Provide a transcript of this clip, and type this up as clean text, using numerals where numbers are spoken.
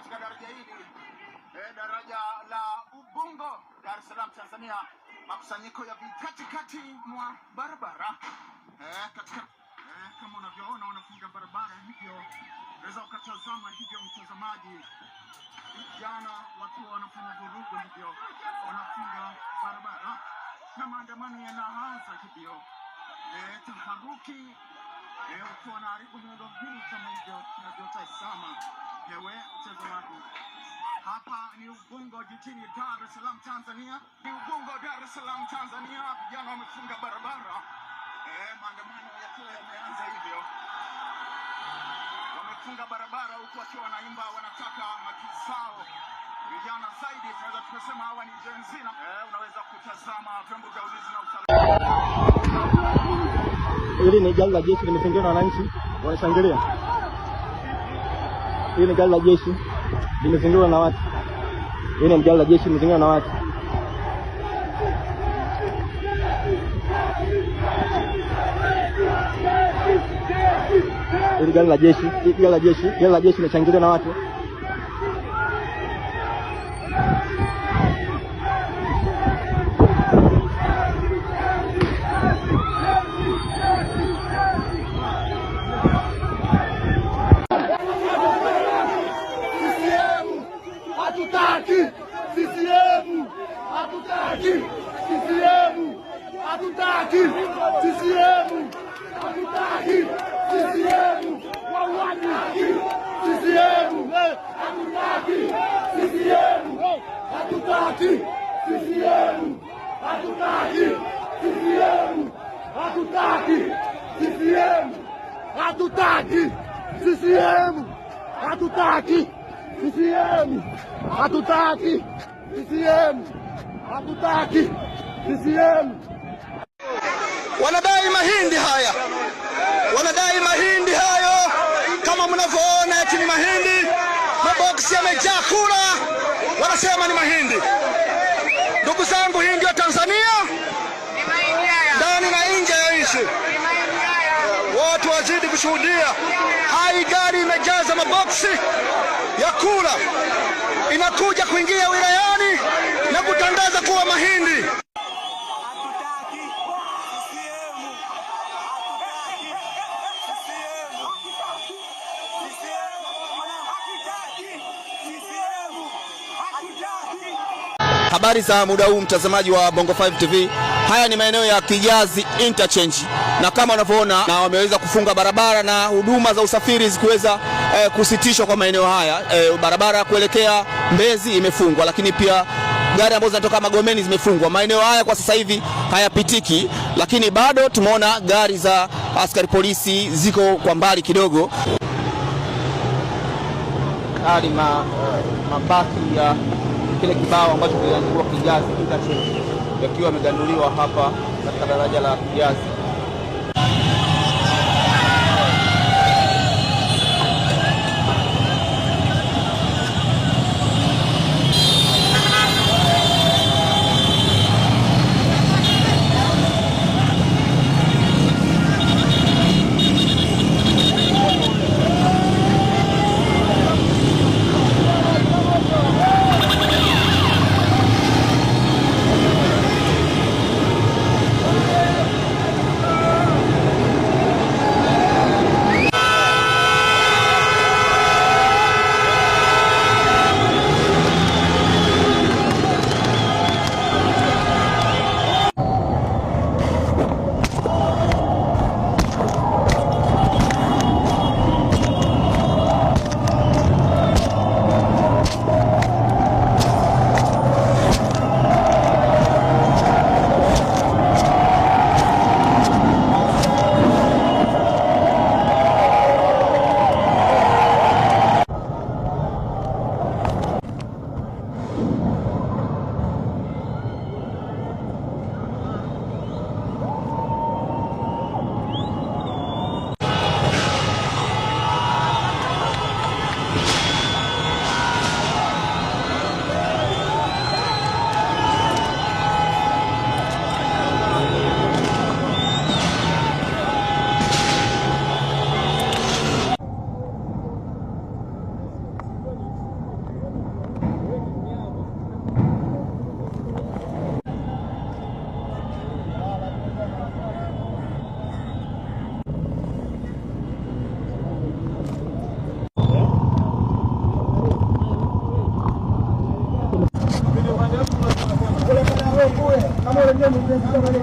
katika daraja hili, daraja la Ubungo, Dar es Salaam, Tanzania. Makusanyiko ya katikati mwa barabara katika kama unavyoona wanafunga barabara hivyo, unaweza ukatazama hivyo mtazamaji, vijana wakiwa wanafanya vurugu hivyo, wanafunga barabara na maandamano yanaanza hivyo, taharuki ukiwa na haribu miundombinu kama hivyo tunavyotazama. Ewe mtazamaji, hapa ni Ubungo jijini Dar es Salaam, Tanzania. Ni Ubungo, Dar es Salaam, Tanzania. Vijana wamefunga barabara, maandamano yakiwa yameanza hivyo, wamefunga barabara huku wakiwa wanaimba wanataka haki zao. Vijana zaidi tunaweza tukasema hawa ni Gen Z. Unaweza kutazama vyombo vya ulinzi na usalama. Hili ni gari la jeshi limezingirwa na wananchi wanashangilia. Hili ni gari la jeshi limezingirwa na watu. Hili ni gari la jeshi limezingirwa na watu. Hili gari la jeshi limeshangiliwa na watu. Wanadai mahindi haya, wanadai mahindi hayo, kama mnavyoona eti ni mahindi, maboksi yamejaa kula, wanasema ni mahindi. Ndugu zangu, hii ndio Tanzania, ndani na nje ya nchi. Watu wazidi kushuhudia. Hai gari imejaza maboksi ya kula, inakuja kuingia wilayani na kutangaza kuwa mahindi. Habari za muda huu mtazamaji wa Bongo 5 TV. Haya ni maeneo ya Kijazi Interchange, na kama unavyoona na wameweza kufunga barabara na huduma za usafiri zikiweza kusitishwa kwa maeneo haya. Barabara kuelekea Mbezi imefungwa, lakini pia gari ambazo zinatoka Magomeni zimefungwa. Maeneo haya kwa sasa hivi hayapitiki, lakini bado tumeona gari za askari polisi ziko kwa mbali kidogo. Hali mabaki ya kile kibao ambacho kiliandikwa Kijazi Interchange yakiwa yameganduliwa hapa katika daraja la Kijazi. kule kama unajua mpenzi kama ile